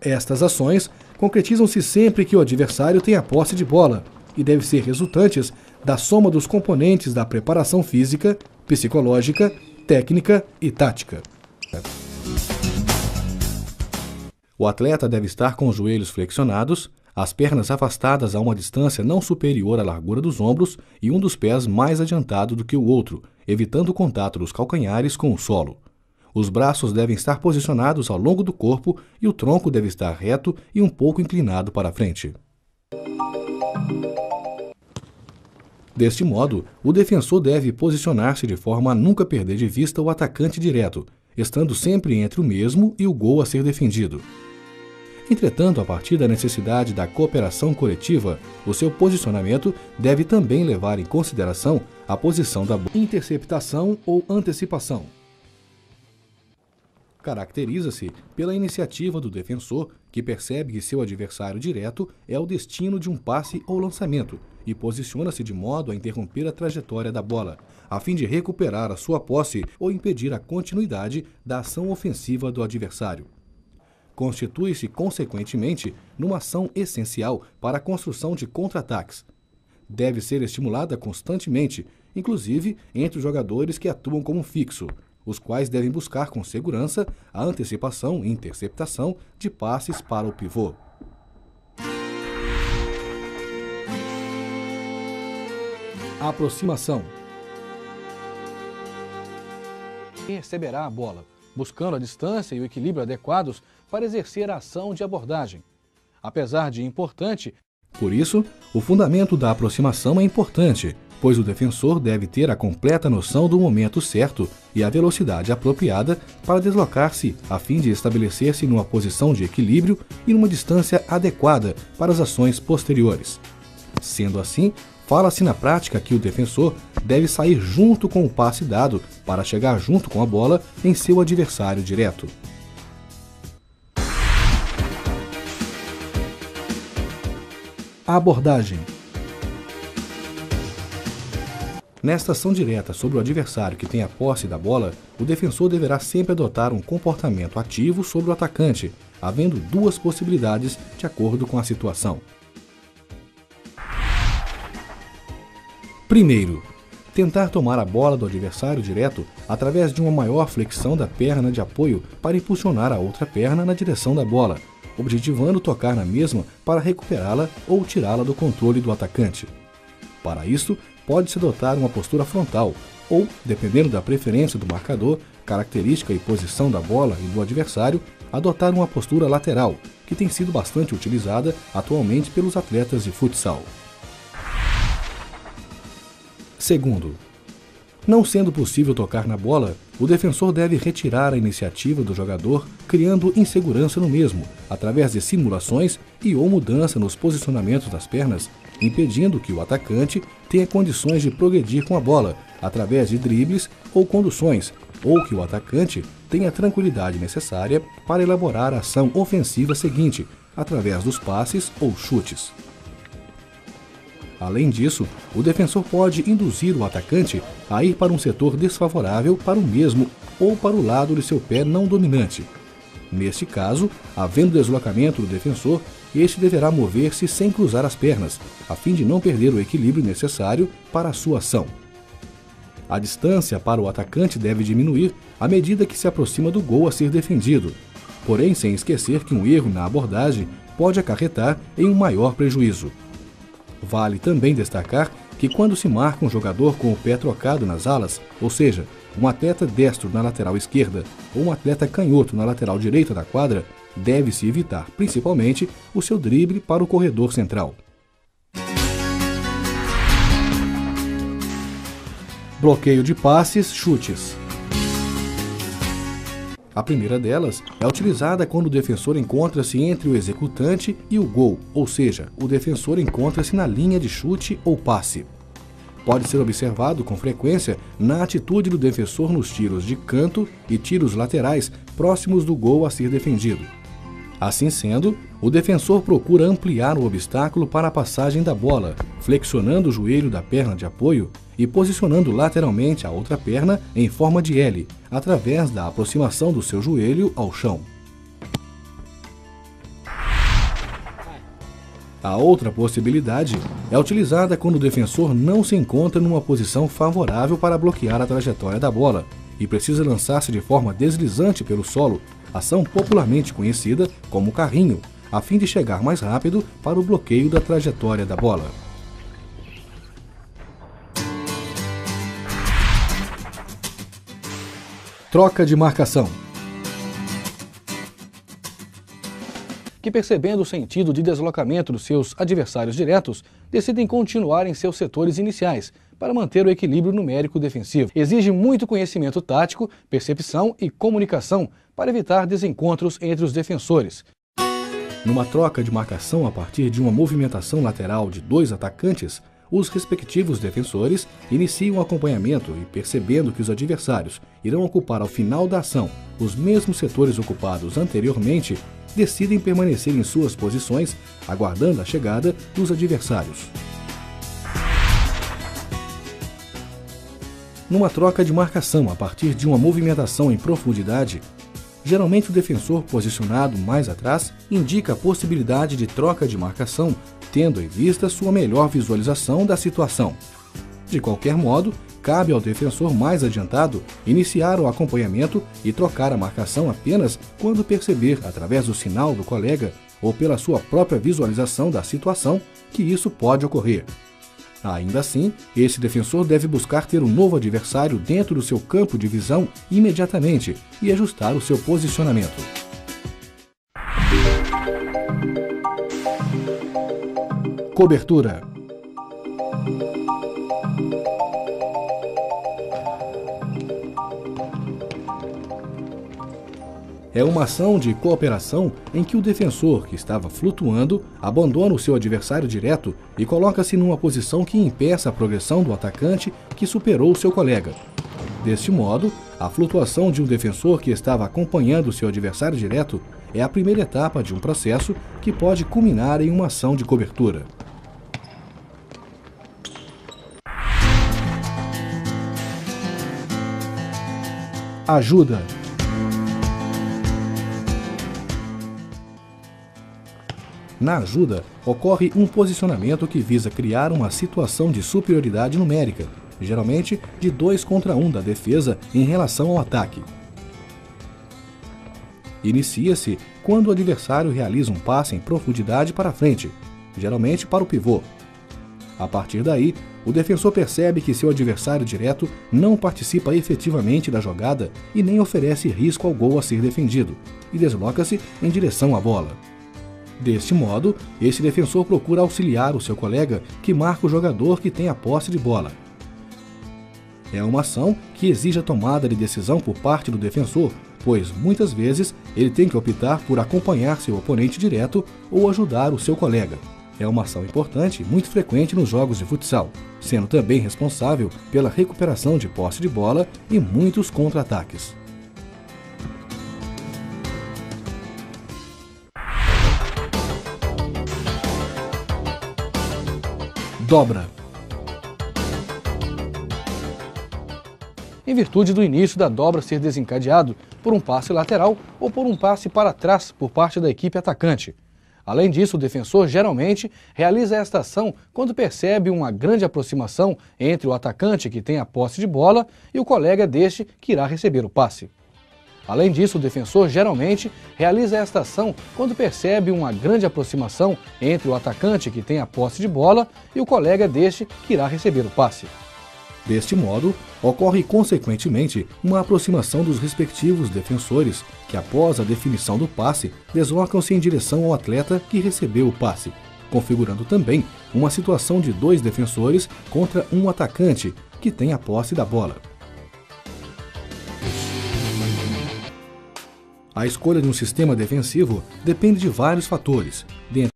Estas ações concretizam-se sempre que o adversário tem a posse de bola e devem ser resultantes da soma dos componentes da preparação física, psicológica, técnica e tática. O atleta deve estar com os joelhos flexionados, as pernas afastadas a uma distância não superior à largura dos ombros e um dos pés mais adiantado do que o outro, evitando o contato dos calcanhares com o solo. Os braços devem estar posicionados ao longo do corpo e o tronco deve estar reto e um pouco inclinado para a frente. Deste modo, o defensor deve posicionar-se de forma a nunca perder de vista o atacante direto, estando sempre entre o mesmo e o gol a ser defendido. Entretanto, a partir da necessidade da cooperação coletiva, o seu posicionamento deve também levar em consideração a posição da interceptação ou antecipação. Caracteriza-se pela iniciativa do defensor, que percebe que seu adversário direto é o destino de um passe ou lançamento e posiciona-se de modo a interromper a trajetória da bola, a fim de recuperar a sua posse ou impedir a continuidade da ação ofensiva do adversário. Constitui-se, consequentemente, numa ação essencial para a construção de contra-ataques. Deve ser estimulada constantemente, inclusive entre os jogadores que atuam como fixo, os quais devem buscar com segurança a antecipação e interceptação de passes para o pivô. Aproximação. Receberá a bola, buscando a distância e o equilíbrio adequados para exercer a ação de abordagem. Apesar de importante, por isso, o fundamento da aproximação é importante, pois o defensor deve ter a completa noção do momento certo e a velocidade apropriada para deslocar-se a fim de estabelecer-se numa posição de equilíbrio e numa distância adequada para as ações posteriores. Sendo assim, fala-se na prática que o defensor deve sair junto com o passe dado para chegar junto com a bola em seu adversário direto. A abordagem. Nesta ação direta sobre o adversário que tem a posse da bola, o defensor deverá sempre adotar um comportamento ativo sobre o atacante, havendo duas possibilidades de acordo com a situação. Primeiro, tentar tomar a bola do adversário direto através de uma maior flexão da perna de apoio para impulsionar a outra perna na direção da bola, objetivando tocar na mesma para recuperá-la ou tirá-la do controle do atacante. Para isso, pode-se adotar uma postura frontal ou, dependendo da preferência do marcador, característica e posição da bola e do adversário, adotar uma postura lateral, que tem sido bastante utilizada atualmente pelos atletas de futsal. Segundo, não sendo possível tocar na bola, o defensor deve retirar a iniciativa do jogador, criando insegurança no mesmo, através de simulações e ou mudança nos posicionamentos das pernas, impedindo que o atacante tenha condições de progredir com a bola, através de dribles ou conduções, ou que o atacante tenha a tranquilidade necessária para elaborar a ação ofensiva seguinte, através dos passes ou chutes. Além disso, o defensor pode induzir o atacante a ir para um setor desfavorável para o mesmo ou para o lado de seu pé não dominante. Neste caso, havendo deslocamento do defensor, este deverá mover-se sem cruzar as pernas, a fim de não perder o equilíbrio necessário para a sua ação. A distância para o atacante deve diminuir à medida que se aproxima do gol a ser defendido, porém sem esquecer que um erro na abordagem pode acarretar em um maior prejuízo. Vale também destacar que quando se marca um jogador com o pé trocado nas alas, ou seja, um atleta destro na lateral esquerda ou um atleta canhoto na lateral direita da quadra, deve-se evitar principalmente o seu drible para o corredor central. Bloqueio de passes, chutes. A primeira delas é utilizada quando o defensor encontra-se entre o executante e o gol, ou seja, o defensor encontra-se na linha de chute ou passe. Pode ser observado com frequência na atitude do defensor nos tiros de canto e tiros laterais próximos do gol a ser defendido. Assim sendo, o defensor procura ampliar o obstáculo para a passagem da bola, flexionando o joelho da perna de apoio e posicionando lateralmente a outra perna em forma de L, através da aproximação do seu joelho ao chão. A outra possibilidade é utilizada quando o defensor não se encontra numa posição favorável para bloquear a trajetória da bola e precisa lançar-se de forma deslizante pelo solo, ação popularmente conhecida como carrinho, a fim de chegar mais rápido para o bloqueio da trajetória da bola. Troca de marcação. Que, percebendo o sentido de deslocamento dos seus adversários diretos, decidem continuar em seus setores iniciais para manter o equilíbrio numérico defensivo. Exige muito conhecimento tático, percepção e comunicação para evitar desencontros entre os defensores. Numa troca de marcação a partir de uma movimentação lateral de dois atacantes, os respectivos defensores iniciam o acompanhamento e, percebendo que os adversários irão ocupar ao final da ação os mesmos setores ocupados anteriormente, decidem permanecer em suas posições, aguardando a chegada dos adversários. Numa troca de marcação a partir de uma movimentação em profundidade, geralmente o defensor posicionado mais atrás indica a possibilidade de troca de marcação, tendo em vista sua melhor visualização da situação. De qualquer modo, cabe ao defensor mais adiantado iniciar o acompanhamento e trocar a marcação apenas quando perceber, através do sinal do colega ou pela sua própria visualização da situação, que isso pode ocorrer. Ainda assim, esse defensor deve buscar ter um novo adversário dentro do seu campo de visão imediatamente e ajustar o seu posicionamento. Cobertura. É uma ação de cooperação em que o defensor, que estava flutuando, abandona o seu adversário direto e coloca-se numa posição que impeça a progressão do atacante que superou o seu colega. Deste modo, a flutuação de um defensor que estava acompanhando o seu adversário direto é a primeira etapa de um processo que pode culminar em uma ação de cobertura. Ajuda. Na ajuda, ocorre um posicionamento que visa criar uma situação de superioridade numérica, geralmente de 2 contra 1 da defesa em relação ao ataque. Inicia-se quando o adversário realiza um passe em profundidade para frente, geralmente para o pivô. A partir daí, o defensor percebe que seu adversário direto não participa efetivamente da jogada e nem oferece risco ao gol a ser defendido, e desloca-se em direção à bola. Deste modo, esse defensor procura auxiliar o seu colega que marca o jogador que tem a posse de bola. É uma ação que exige a tomada de decisão por parte do defensor, pois muitas vezes ele tem que optar por acompanhar seu oponente direto ou ajudar o seu colega. É uma ação importante e muito frequente nos jogos de futsal, sendo também responsável pela recuperação de posse de bola e muitos contra-ataques. Dobra. Em virtude do início da dobra ser desencadeado por um passe lateral ou por um passe para trás por parte da equipe atacante. Além disso, o defensor geralmente realiza esta ação quando percebe uma grande aproximação entre o atacante que tem a posse de bola e o colega deste que irá receber o passe. Além disso, o defensor geralmente realiza esta ação quando percebe uma grande aproximação entre o atacante que tem a posse de bola e o colega deste que irá receber o passe. Deste modo, ocorre consequentemente uma aproximação dos respectivos defensores que, após a definição do passe, deslocam-se em direção ao atleta que recebeu o passe, configurando também uma situação de 2 defensores contra um atacante que tem a posse da bola. A escolha de um sistema defensivo depende de vários fatores, dentre